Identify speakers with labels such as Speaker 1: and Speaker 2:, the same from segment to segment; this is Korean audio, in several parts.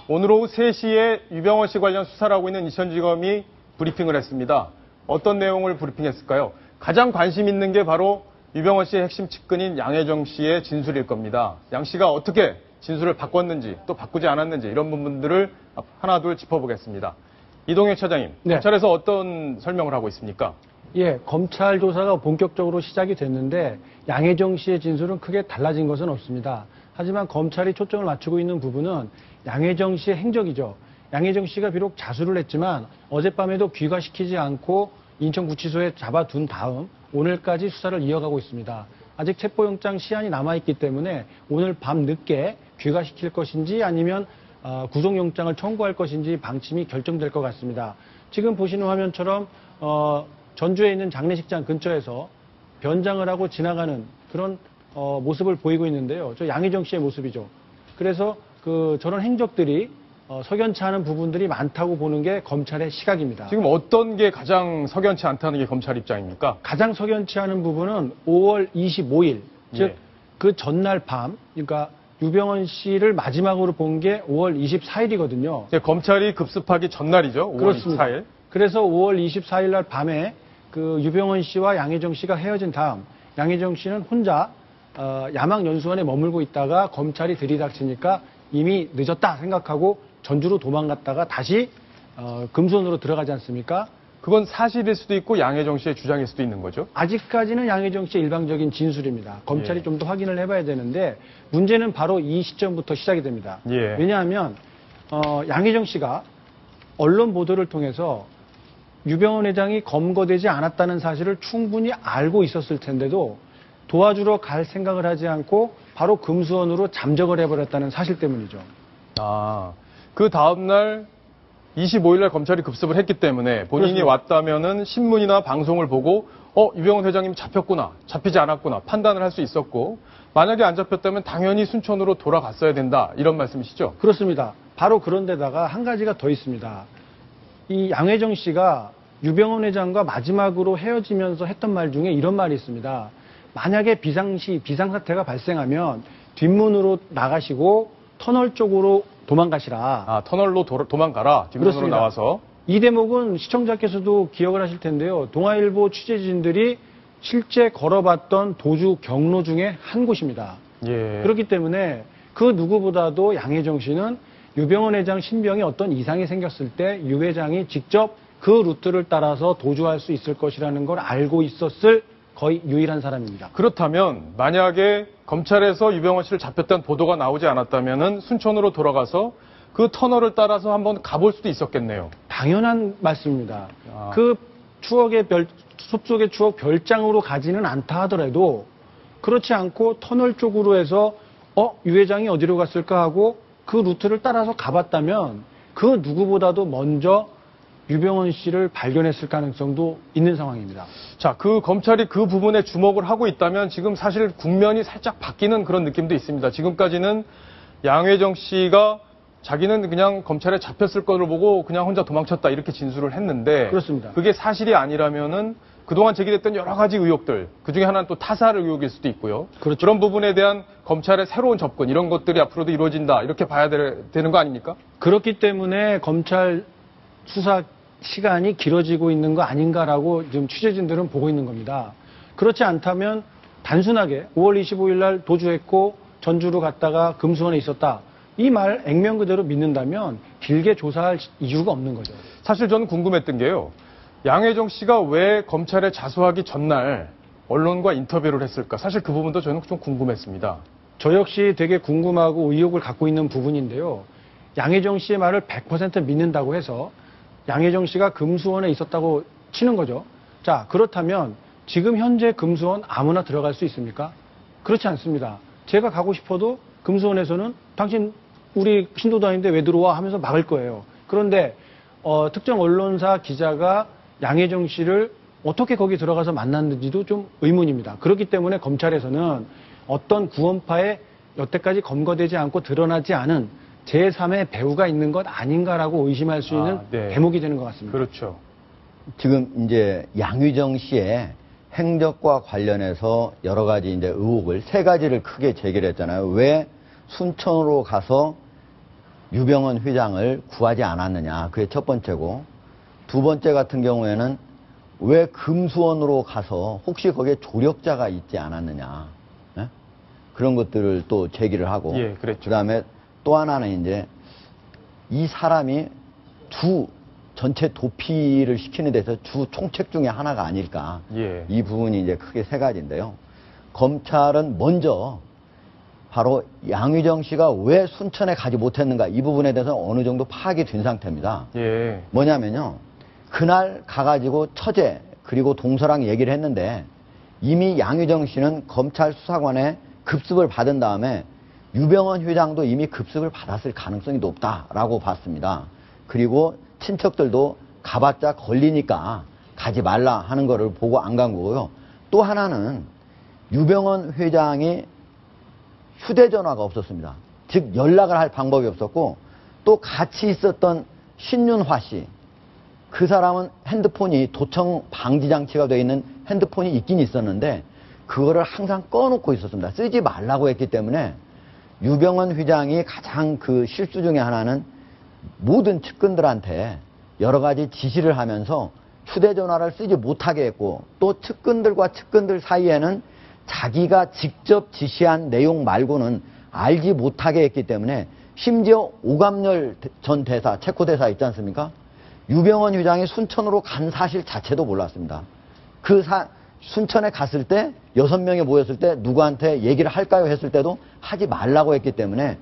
Speaker 1: 오늘 오후 3시에 유병원 씨 관련 수사를 하고 있는 인천지검이 브리핑을 했습니다. 어떤 내용을 브리핑했을까요? 가장 관심 있는 게 바로 유병원 씨의 핵심 측근인 양혜정 씨의 진술일 겁니다. 양 씨가 어떻게 진술을 바꿨는지 또 바꾸지 않았는지 이런 부분들을 하나둘 짚어보겠습니다. 이동혁 차장님,
Speaker 2: 네.
Speaker 1: 검찰에서 어떤 설명을 하고 있습니까?
Speaker 2: 예, 검찰 조사가 본격적으로 시작이 됐는데 양혜정 씨의 진술은 크게 달라진 것은 없습니다. 하지만 검찰이 초점을 맞추고 있는 부분은 양혜정 씨의 행적이죠. 양혜정 씨가 비록 자수를 했지만 어젯밤에도 귀가시키지 않고 인천구치소에 잡아둔 다음 오늘까지 수사를 이어가고 있습니다. 아직 체포영장 시한이 남아있기 때문에 오늘 밤 늦게 귀가시킬 것인지 아니면 구속영장을 청구할 것인지 방침이 결정될 것 같습니다. 지금 보시는 화면처럼 전주에 있는 장례식장 근처에서 변장을 하고 지나가는 그런 모습을 보이고 있는데요. 저 양혜정 씨의 모습이죠. 그래서 저런 행적들이 석연치 않은 부분들이 많다고 보는 게 검찰의 시각입니다.
Speaker 1: 지금 어떤 게 가장 석연치 않다는 게 검찰 입장입니까?
Speaker 2: 가장 석연치 않은 부분은 5월 25일, 즉 그 전날 밤, 그러니까 유병원 씨를 마지막으로 본 게 5월 24일이거든요.
Speaker 1: 검찰이 급습하기 전날이죠. 5월
Speaker 2: 그렇습니다.
Speaker 1: 24일.
Speaker 2: 그래서 5월 24일 날 밤에 유병원 씨와 양혜정 씨가 헤어진 다음 양혜정 씨는 혼자 야망연수원에 머물고 있다가 검찰이 들이닥치니까 이미 늦었다 생각하고 전주로 도망갔다가 다시 금수원으로 들어가지 않습니까?
Speaker 1: 그건 사실일 수도 있고 양혜정 씨의 주장일 수도 있는 거죠?
Speaker 2: 아직까지는 양혜정 씨의 일방적인 진술입니다. 검찰이 좀 더 확인을 해봐야 되는데 문제는 바로 이 시점부터 시작이 됩니다. 왜냐하면 양혜정 씨가 언론 보도를 통해서 유병원 회장이 검거되지 않았다는 사실을 충분히 알고 있었을 텐데도 도와주러 갈 생각을 하지 않고 바로 금수원으로 잠적을 해버렸다는 사실 때문이죠.
Speaker 1: 그 다음날 25일날 검찰이 급습을 했기 때문에 본인이
Speaker 2: 그렇습니다.
Speaker 1: 왔다면은 신문이나 방송을 보고 유병원 회장님 잡혔구나, 잡히지 않았구나 판단을 할 수 있었고 만약에 안 잡혔다면 당연히 순천으로 돌아갔어야 된다 이런 말씀이시죠?
Speaker 2: 그렇습니다. 바로 그런데다가 한 가지가 더 있습니다. 이 양혜정 씨가 유병원 회장과 마지막으로 헤어지면서 했던 말 중에 이런 말이 있습니다. 만약에 비상사태가 발생하면 뒷문으로 나가시고 터널 쪽으로 도망가시라.
Speaker 1: 터널로 도망가라. 뒷문으로
Speaker 2: 그렇습니다.
Speaker 1: 나와서.
Speaker 2: 이 대목은 시청자께서도 기억을 하실 텐데요. 동아일보 취재진들이 실제 걸어봤던 도주 경로 중에 한 곳입니다. 그렇기 때문에 그 누구보다도 양혜정 씨는 유병원 회장 신병에 어떤 이상이 생겼을 때 유 회장이 직접 그 루트를 따라서 도주할 수 있을 것이라는 걸 알고 있었을 거의 유일한 사람입니다.
Speaker 1: 그렇다면 만약에 검찰에서 유병원 씨를 잡혔다는 보도가 나오지 않았다면 순천으로 돌아가서 그 터널을 따라서 한번 가볼 수도 있었겠네요.
Speaker 2: 당연한 말씀입니다. 그 숲속의 추억 별장으로 가지는 않다 하더라도 그렇지 않고 터널 쪽으로 해서 유 회장이 어디로 갔을까 하고 그 루트를 따라서 가봤다면 그 누구보다도 먼저 유병원 씨를 발견했을 가능성도 있는 상황입니다.
Speaker 1: 자, 검찰이 그 부분에 주목을 하고 있다면 지금 사실 국면이 살짝 바뀌는 그런 느낌도 있습니다. 지금까지는 양혜정 씨가 자기는 그냥 검찰에 잡혔을 것을 보고 그냥 혼자 도망쳤다 이렇게 진술을 했는데
Speaker 2: 그렇습니다.
Speaker 1: 그게 사실이 아니라면은 그동안 제기됐던 여러 가지 의혹들 그중에 하나는 또 타살 의혹일 수도 있고요.
Speaker 2: 그렇죠.
Speaker 1: 그런 부분에 대한 검찰의 새로운 접근 이런 것들이 앞으로도 이루어진다 이렇게 봐야 되는 거 아닙니까?
Speaker 2: 그렇기 때문에 검찰 수사 시간이 길어지고 있는 거 아닌가라고 지금 취재진들은 보고 있는 겁니다. 그렇지 않다면 단순하게 5월 25일 날 도주했고 전주로 갔다가 금수원에 있었다. 이 말 액면 그대로 믿는다면 길게 조사할 이유가 없는 거죠.
Speaker 1: 사실 저는 궁금했던 게요. 양혜정 씨가 왜 검찰에 자수하기 전날 언론과 인터뷰를 했을까? 사실 그 부분도 저는 좀 궁금했습니다.
Speaker 2: 저 역시 되게 궁금하고 의혹을 갖고 있는 부분인데요. 양혜정 씨의 말을 100% 믿는다고 해서 양혜정 씨가 금수원에 있었다고 치는 거죠. 자, 그렇다면 지금 현재 금수원 아무나 들어갈 수 있습니까? 그렇지 않습니다. 제가 가고 싶어도 금수원에서는 당신 우리 신도단인데 왜 들어와 하면서 막을 거예요. 그런데 특정 언론사 기자가 양혜정 씨를 어떻게 거기 들어가서 만났는지도 좀 의문입니다. 그렇기 때문에 검찰에서는 어떤 구원파에 여태까지 검거되지 않고 드러나지 않은 제3의 배우가 있는 것 아닌가라고 의심할 수 있는 대목이 되는 것 같습니다.
Speaker 1: 그렇죠.
Speaker 3: 지금 이제 양혜정 씨의 행적과 관련해서 여러 가지 이제 의혹을 세 가지를 크게 제기를 했잖아요. 왜 순천으로 가서 유병헌 회장을 구하지 않았느냐. 그게 첫 번째고, 두 번째 같은 경우에는 왜 금수원으로 가서 혹시 거기에 조력자가 있지 않았느냐. 예? 그런 것들을 또 제기를 하고,
Speaker 1: 예, 그랬죠.
Speaker 3: 그다음에 또 하나는 이제 이 사람이 전체 도피를 시키는 데서 주 총책 중에 하나가 아닐까.
Speaker 1: 예.
Speaker 3: 이 부분이 이제 크게 세 가지인데요. 검찰은 먼저 바로 양의정 씨가 왜 순천에 가지 못했는가 이 부분에 대해서 어느 정도 파악이 된 상태입니다.
Speaker 1: 예.
Speaker 3: 뭐냐면요. 그날 가가지고 처제 그리고 동서랑 얘기를 했는데 이미 양의정 씨는 검찰 수사관에 급습을 받은 다음에 유병헌 회장도 이미 급습을 받았을 가능성이 높다라고 봤습니다. 그리고 친척들도 가봤자 걸리니까 가지 말라 하는 거를 보고 안 간 거고요. 또 하나는 유병헌 회장이 휴대전화가 없었습니다. 즉 연락을 할 방법이 없었고 또 같이 있었던 신윤화 씨, 그 사람은 핸드폰이 도청 방지 장치가 되어 있는 핸드폰이 있긴 있었는데 그거를 항상 꺼놓고 있었습니다. 쓰지 말라고 했기 때문에 유병헌 회장이 가장 그 실수 중에 하나는 모든 측근들한테 여러 가지 지시를 하면서 휴대전화를 쓰지 못하게 했고 또 측근들과 측근들 사이에는 자기가 직접 지시한 내용 말고는 알지 못하게 했기 때문에 심지어 오감열 전 대사, 체코 대사 있지 않습니까? 유병헌 회장이 순천으로 간 사실 자체도 몰랐습니다. 순천에 갔을 때 6명이 모였을 때 누구한테 얘기를 할까요 했을 때도 하지 말라고 했기 때문에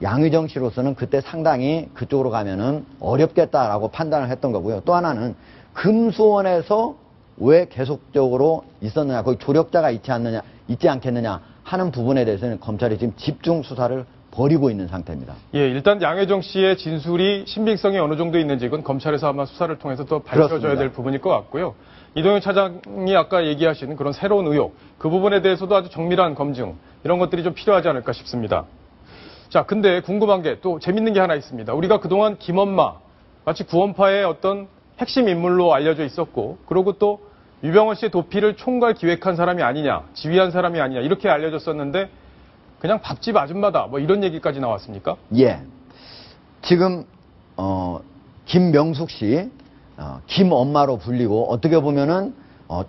Speaker 3: 양의정 씨로서는 그때 상당히 그쪽으로 가면은 어렵겠다라고 판단을 했던 거고요. 또 하나는 금수원에서 왜 계속적으로 있었느냐, 거기 조력자가 있지 않겠느냐 하는 부분에 대해서는 검찰이 지금 집중 수사를 벌이고 있는 상태입니다.
Speaker 1: 예, 일단 양혜정 씨의 진술이 신빙성이 어느 정도 있는지 이건 검찰에서 아마 수사를 통해서 또 밝혀져야
Speaker 3: 그렇습니다.
Speaker 1: 될 부분일 것 같고요. 이동현 차장이 아까 얘기하신 그런 새로운 의혹, 그 부분에 대해서도 아주 정밀한 검증, 이런 것들이 좀 필요하지 않을까 싶습니다. 자, 근데 궁금한 게 또 재밌는 게 하나 있습니다. 우리가 그동안 김엄마, 마치 구원파의 어떤 핵심 인물로 알려져 있었고, 그리고 또 유병헌 씨의 도피를 총괄 기획한 사람이 아니냐, 지휘한 사람이 아니냐, 이렇게 알려졌었는데, 그냥 밥집 아줌마다, 뭐 이런 얘기까지 나왔습니까?
Speaker 3: 예. 지금, 김명숙 씨, 김엄마로 불리고, 어떻게 보면은,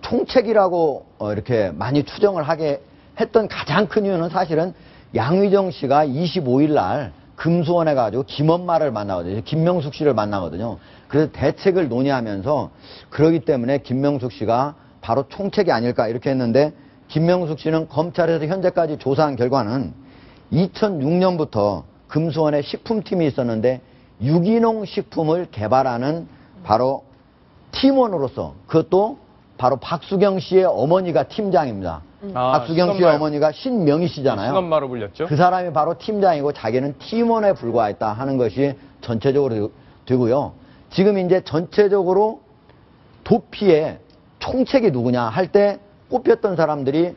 Speaker 3: 총책이라고 이렇게 많이 추정을 하게 했던 가장 큰 이유는 사실은 양의정 씨가 25일 날 금수원에 가지고 김엄마를 만나거든요. 김명숙 씨를 만나거든요. 그래서 대책을 논의하면서 그러기 때문에 김명숙 씨가 바로 총책이 아닐까 이렇게 했는데 김명숙 씨는 검찰에서 현재까지 조사한 결과는 2006년부터 금수원에 식품팀이 있었는데 유기농 식품을 개발하는 바로 팀원으로서 그것도 바로 박수경 씨의 어머니가 팀장입니다. 박수경 씨의 어머니가 신명희 씨잖아요.
Speaker 1: 신엄마로 불렸죠.
Speaker 3: 그 사람이 바로 팀장이고 자기는 팀원에 불과했다 하는 것이 전체적으로 되고요. 지금 이제 전체적으로 도피의 총책이 누구냐 할 때 꼽혔던 사람들이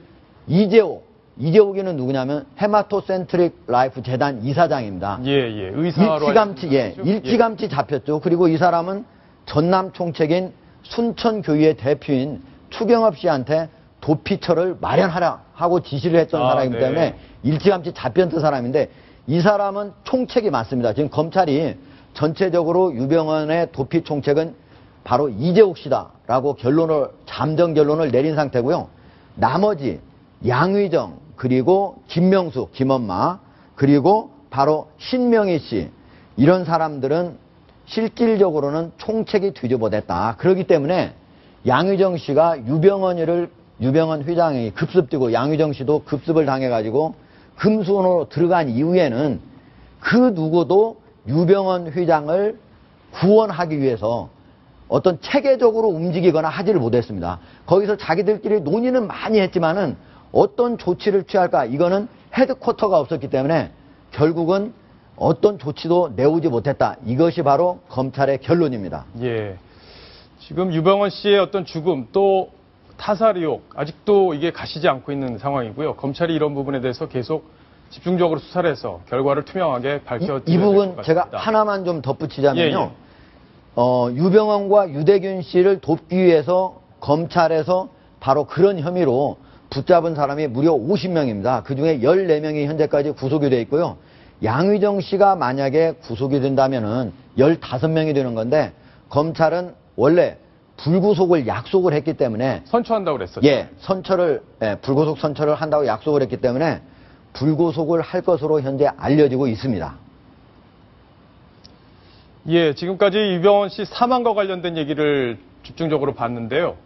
Speaker 3: 이재옥이는 누구냐면 헤마토센트릭 라이프 재단 이사장입니다.
Speaker 1: 예, 예. 의사로.
Speaker 3: 일찌감치 잡혔죠. 그리고 이 사람은 전남 총책인 순천교의회 대표인 추경업 씨한테 도피처를 마련하라 하고 지시를 했던 사람이기
Speaker 1: 네.
Speaker 3: 때문에 일찌감치 잡혔던 사람인데 이 사람은 총책이 맞습니다. 지금 검찰이 전체적으로 유병헌의 도피 총책은 바로 이재옥 씨다라고 잠정 결론을 내린 상태고요. 나머지 양의정 그리고 김명숙, 김엄마 그리고 바로 신명희 씨 이런 사람들은 실질적으로는 총책이 뒤집어댔다. 그렇기 때문에 양의정 씨가 유병헌 회장이 급습되고 양의정 씨도 급습을 당해가지고 금수원으로 들어간 이후에는 그 누구도 유병헌 회장을 구원하기 위해서 어떤 체계적으로 움직이거나 하지를 못했습니다. 거기서 자기들끼리 논의는 많이 했지만은 어떤 조치를 취할까 이거는 헤드쿼터가 없었기 때문에 결국은 어떤 조치도 내오지 못했다. 이것이 바로 검찰의 결론입니다.
Speaker 1: 예. 지금 유병헌 씨의 어떤 죽음 또 타살 의혹 아직도 이게 가시지 않고 있는 상황이고요. 검찰이 이런 부분에 대해서 계속 집중적으로 수사를 해서 결과를 투명하게 밝혀드려야
Speaker 3: 이 부분
Speaker 1: 될
Speaker 3: 제가
Speaker 1: 것 같습니다.
Speaker 3: 하나만 좀 덧붙이자면요.
Speaker 1: 예.
Speaker 3: 유병헌과 유대균 씨를 돕기 위해서 검찰에서 바로 그런 혐의로 붙잡은 사람이 무려 50명입니다. 그중에 14명이 현재까지 구속이 되어 있고요. 양의정 씨가 만약에 구속이 된다면은 15명이 되는 건데 검찰은 원래 불구속을 약속을 했기 때문에
Speaker 1: 선처한다고 그랬었죠.
Speaker 3: 불구속 선처를 한다고 약속을 했기 때문에 불구속을 할 것으로 현재 알려지고 있습니다.
Speaker 1: 예, 지금까지 유병원 씨 사망과 관련된 얘기를 집중적으로 봤는데요.